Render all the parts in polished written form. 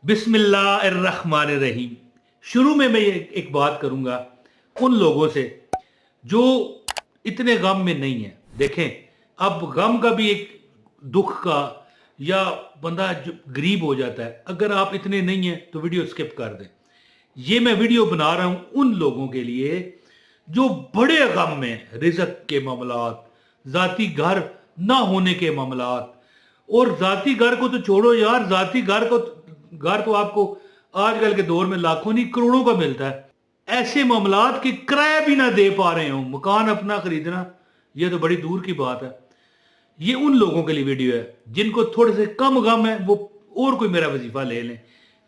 बिस्मिल्लाहिर्रहमानिर्रहीम। शुरू में मैं एक बात करूंगा उन लोगों से जो इतने गम में नहीं है। देखें, अब गम का भी एक दुख का या बंदा जो गरीब हो जाता है, अगर आप इतने नहीं हैं तो वीडियो स्किप कर दें। ये मैं वीडियो बना रहा हूं उन लोगों के लिए जो बड़े गम में हैं, रिज़्क के मामलात, ज़ाती घर ना होने के मामलात। और ज़ाती घर को तो छोड़ो यार, ज़ाती घर तो आपको आजकल के दौर में लाखों नहीं करोड़ों का मिलता है। ऐसे मामलात के किराया भी ना दे पा रहे हो, मकान अपना खरीदना ये तो बड़ी दूर की बात है। ये उन लोगों के लिए वीडियो है जिनको थोड़े से कम गम है, वो और कोई मेरा वजीफा ले लें।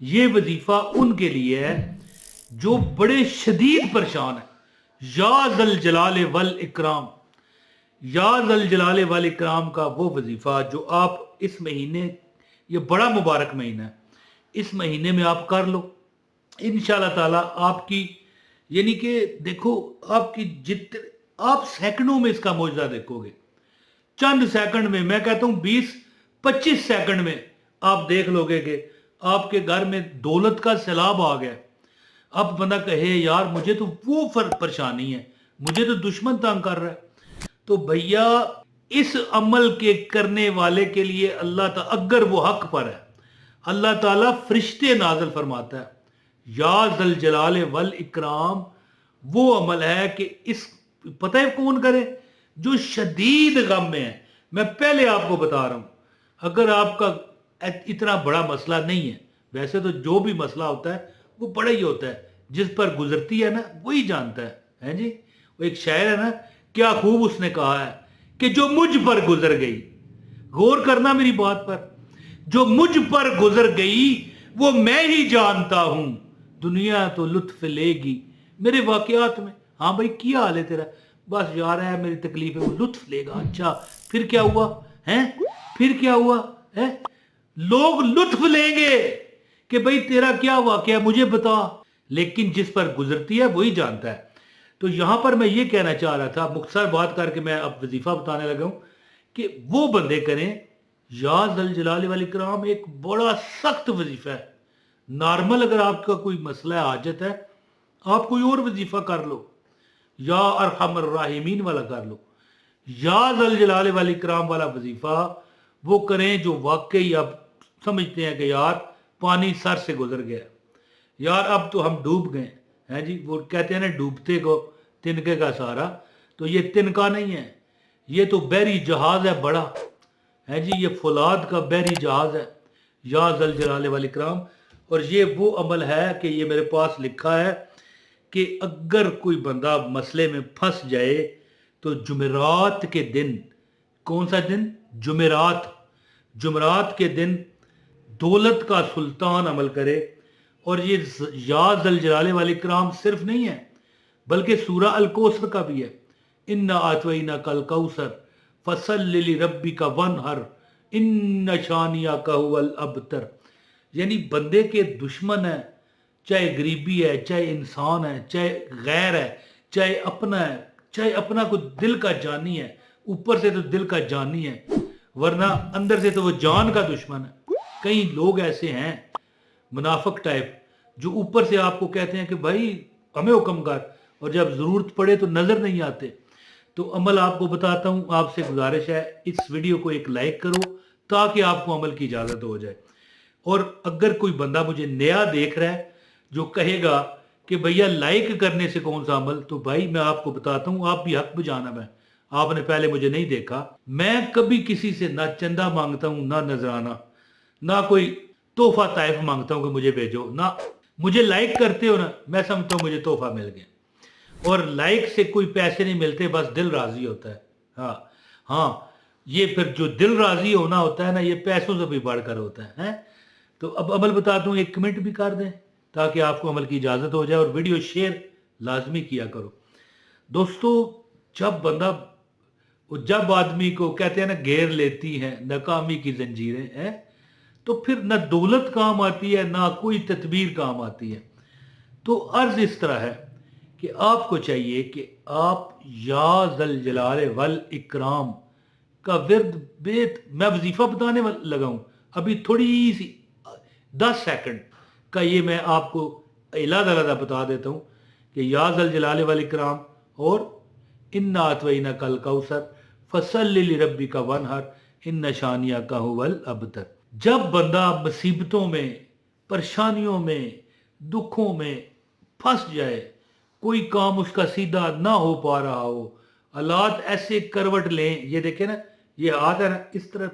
ये वजीफा उनके लिए है जो बड़े शदीद परेशान है। या जल जलाल वल इकराम, या जल जलाल वल इकराम का वो वजीफा जो आप इस महीने, ये बड़ा मुबारक महीना है, इस महीने में आप कर लो। इंशाल्लाह ताला आपकी, यानी कि देखो, आपकी आप सेकंडों में इसका मौजूदा देखोगे। चंद सेकंड में, मैं कहता हूं 20-25 सेकंड में आप देख लोगे कि आपके घर में दौलत का सैलाब आ गया। अब बंदा कहे यार मुझे तो वो परेशानी है, मुझे तो दुश्मन तंग कर रहा है। तो भैया, इस अमल के करने वाले के लिए अल्लाह ताला, अगर वो हक पर है, अल्लाह ताला फरिश्ते नाज़िल फरमाता है। या जल जलाल वल इकराम वो अमल है कि इस, पता है कौन करे? जो शदीद गम में है। मैं पहले आपको बता रहा हूं, अगर आपका इतना बड़ा मसला नहीं है, वैसे तो जो भी मसला होता है वो बड़ा ही होता है, जिस पर गुजरती है ना वही जानता है जी। वो एक शायर है ना, क्या खूब उसने कहा है कि जो मुझ पर गुजर गई, गौर करना मेरी बात पर, जो मुझ पर गुजर गई वो मैं ही जानता हूं, दुनिया तो लुत्फ लेगी मेरे वाकयात में। हाँ भाई, क्या हाल है तेरा? बस यार है, मेरी तकलीफ है, वो लुत्फ लेगा। अच्छा, फिर क्या हुआ है? फिर क्या हुआ है? लोग लुत्फ लेंगे कि भाई तेरा क्या वाकया मुझे बता, लेकिन जिस पर गुजरती है वही जानता है। तो यहां पर मैं ये कहना चाह रहा था, मुख्तसर बात करके मैं अब वजीफा बताने लगा हूं कि वो बंदे करें। या जल जलाल वल इकराम एक बड़ा सख्त वजीफा है। नॉर्मल अगर आपका कोई मसला है, हाजत है, आप कोई और वजीफा कर लो, या अरहमर राहिमीन वाला कर लो। या जल जलाल वल इकराम वाला वजीफा वो करें जो वाकई आप समझते हैं कि यार पानी सर से गुजर गया, यार अब तो हम डूब गए हैं जी। वो कहते हैं ना, डूबते को तिनके का सहारा। तो ये तिनका नहीं है, ये तो बहरी जहाज है बड़ा, है जी। ये फौलाद का बहरी जहाज है, या जल जलाल वल इकराम। और ये वो अमल है कि ये मेरे पास लिखा है कि अगर कोई बंदा मसले में फंस जाए तो जुमेरात के दिन, कौन सा दिन? जुमेरात। जुमेरात के दिन दौलत का सुल्तान अमल करे। और ये या जल जलाल वल इकराम सिर्फ नहीं है, बल्कि सूरा अल कौसर का भी है। इन्ना आतवैना कल कौसर फसल्लि लिरब्बिका वनहर इन्न शानिया का हुवल अबतर। यानी बंदे के दुश्मन है, चाहे गरीबी है, चाहे इंसान है, चाहे गैर है, चाहे अपना है, चाहे अपना कोई दिल का जानी है, ऊपर से तो दिल का जानी है, वरना अंदर से तो वो जान का दुश्मन है। कई लोग ऐसे हैं मुनाफिक टाइप, जो ऊपर से आपको कहते हैं कि भाई हमें हुक्म कर, और जब जरूरत पड़े तो नजर नहीं आते। तो अमल आपको बताता हूं, आपसे गुजारिश है इस वीडियो को एक लाइक करो ताकि आपको अमल की इजाजत हो जाए। और अगर कोई बंदा मुझे नया देख रहा है जो कहेगा कि भैया लाइक करने से कौन सा अमल, तो भाई मैं आपको बताता हूं, आप भी हक बजाना है। आपने पहले मुझे नहीं देखा, मैं कभी किसी से ना चंदा मांगता हूं, ना नजराना, ना कोई तोहफा ताइफ मांगता हूं कि मुझे भेजो ना। मुझे लाइक करते हो ना, मैं समझता हूं मुझे तोहफा मिल गया। और लाइक से कोई पैसे नहीं मिलते, बस दिल राजी होता है। हाँ हाँ, ये फिर जो दिल राजी होना होता है ना, ये पैसों से भी बढ़कर होता है। तो अब अमल बता दूं, एक कमेंट भी कर दें ताकि आपको अमल की इजाजत हो जाए, और वीडियो शेयर लाजमी किया करो दोस्तों। जब आदमी को कहते हैं ना, घेर लेती हैं नाकामी की जंजीरें हैं, तो फिर ना दौलत काम आती है, ना कोई तदबीर काम आती है। तो अर्ज इस तरह है कि आपको चाहिए कि आप या जल जलाल वल इकराम का विर्द बेत, मैं वजीफा बताने लगा हूं, अभी थोड़ी सी 10 सेकंड का ये मैं आपको अलग-अलग बता देता हूँ कि या ज़ल जलाल वल इकराम और इन्ना अतवैना कल कौसर फसल्लि लिरब्बिका वनहर इन्ना शानियाका हुवल अबतर। जब बंदा मुसीबतों में, परेशानियों में, दुखों में फंस जाए, कोई काम उसका सीधा ना हो पा रहा हो, हालात ऐसे करवट लें, ये देखें ना, ये हाथ है ना, इस तरह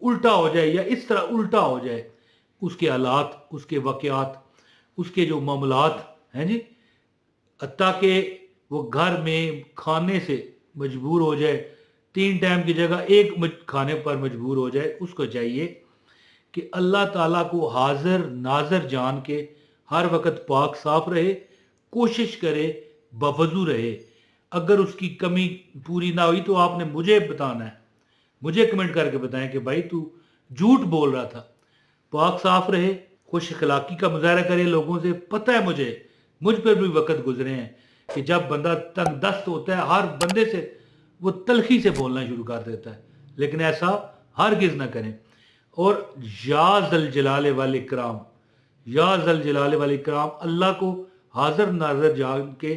उल्टा हो जाए या इस तरह उल्टा हो जाए, उसके हालात, उसके वाक़यात, उसके जो मामलात हैं जी, हत्ता कि वो घर में खाने से मजबूर हो जाए, 3 टाइम की जगह एक खाने पर मजबूर हो जाए, उसको चाहिए कि अल्लाह ताला को हाजिर नाजर जान के हर वक्त पाक साफ रहे, कोशिश करे बवजू रहे। अगर उसकी कमी पूरी ना हुई तो आपने मुझे बताना है, मुझे कमेंट करके बताएं कि भाई तू झूठ बोल रहा था। पाक साफ रहे, खुश अखलाकी का मुजाहरा करे लोगों से। पता है मुझ पर भी वक्त गुजरे हैं कि जब बंदा तंग दस्त होता है, हर बंदे से वो तलखी से बोलना शुरू कर देता है, लेकिन ऐसा हरगिज़ ना करें। और या ज़ल जलाल वल इकराम, या ज़ल जलाल वल इकराम, अल्लाह को हाजिर नाजर जान के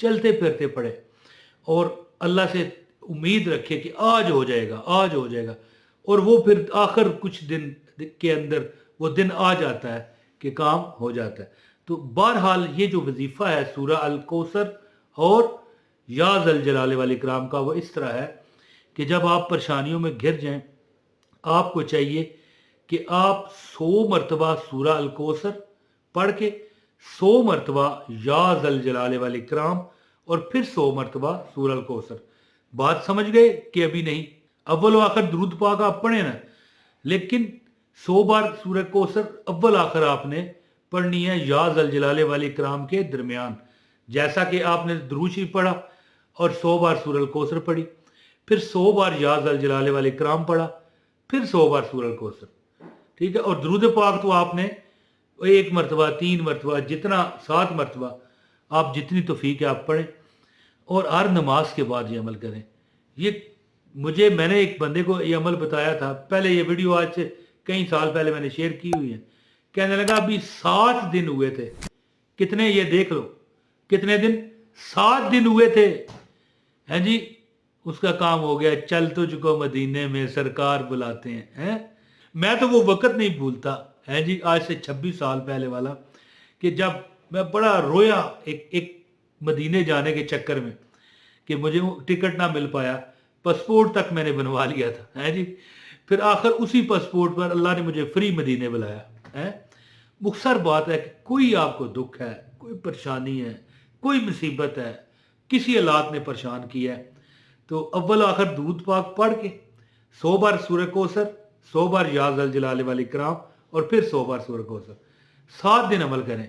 चलते फिरते पड़े और अल्लाह से उम्मीद रखे कि आज हो जाएगा, आज हो जाएगा। और वो फिर आखिर कुछ दिन के अंदर वो दिन आ जाता है कि काम हो जाता है। तो बहरहाल ये जो वजीफ़ा है सूरह अल कौसर और या ज़ल जलाल वल इकराम का, वो इस तरह है कि जब आप परेशानियों में घिर जाएं, आपको चाहिए कि आप 100 मरतबा सूरह अल कौसर पढ़ के 100 मरतबा या ज़ल जलाल वल इकराम और फिर 100 मरतबा सूरह अल कौसर। बात समझ गए कि अभी नहीं? अव्वल आखिर दुरूद पाक आप पढ़े ना, लेकिन 100 बार सूरह कौसर अव्वल आखिर आपने पढ़नी है या ज़ल जलाल वल इकराम के दरमियान। जैसा कि आपने दुरूद शरीफ पढ़ा और 100 बार सूरह अल कौसर पढ़ी, फिर 100 बार या ज़ल जलाल वल इकराम पढ़ा, फिर 100 बार सूरह अल कौसर। ठीक है। और दुरूद पाक तो आपने 1 मरतबा, 3 मरतबा, जितना 7 मरतबा आप जितनी तौफीक है आप पढ़ें और हर नमाज के बाद ये अमल करें। ये मैंने एक बंदे को ये अमल बताया था पहले, ये वीडियो आज से कई साल पहले मैंने शेयर की हुई है। कहने लगा अभी 7 दिन हुए थे। कितने, ये देख लो कितने दिन, 7 दिन हुए थे, हैं जी। उसका काम हो गया, चल तुझको मदीने में सरकार बुलाते हैं। मैं तो वो वक्त नहीं भूलता, हैं जी, आज से 26 साल पहले वाला, कि जब मैं बड़ा रोया एक मदीने जाने के चक्कर में कि मुझे टिकट ना मिल पाया, पासपोर्ट तक मैंने बनवा लिया था, हैं जी। फिर आखिर उसी पासपोर्ट पर अल्लाह ने मुझे फ्री मदीने बुलाया है। मुख्तसर बात है कि कोई आपको दुख है, कोई परेशानी है, कोई मुसीबत है, किसी हालात ने परेशान किया है, तो अव्वल आखिर दुरूद पाक पढ़ के 100 बार सूरह कौसर, 100 बार या ज़ल जलाल वल इकराम और फिर 100 बार सूरह कौसर, 7 दिन अमल करें।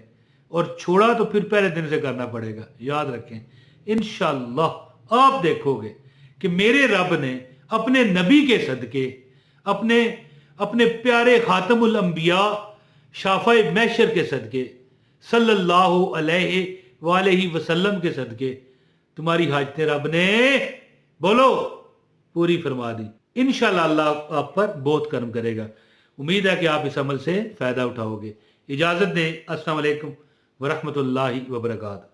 और छोड़ा तो फिर पहले दिन से करना पड़ेगा, याद रखें। इंशाअल्लाह आप देखोगे कि मेरे रब ने अपने नबी के सदके, अपने प्यारे खातमुल अंबिया शाफ़ाए महशर के सदके सल्लल्लाहु अलैहि वसल्लम के सदके तुम्हारी हाजतें रब ने, बोलो, पूरी फरमा दी। इंशाअल्लाह अल्लाह आप पर बहुत करम करेगा। उम्मीद है कि आप इस अमल से फ़ायदा उठाओगे। इजाज़त दें। अस्सलाम वालेकुम व रहमतुल्लाहि व बरकातहू।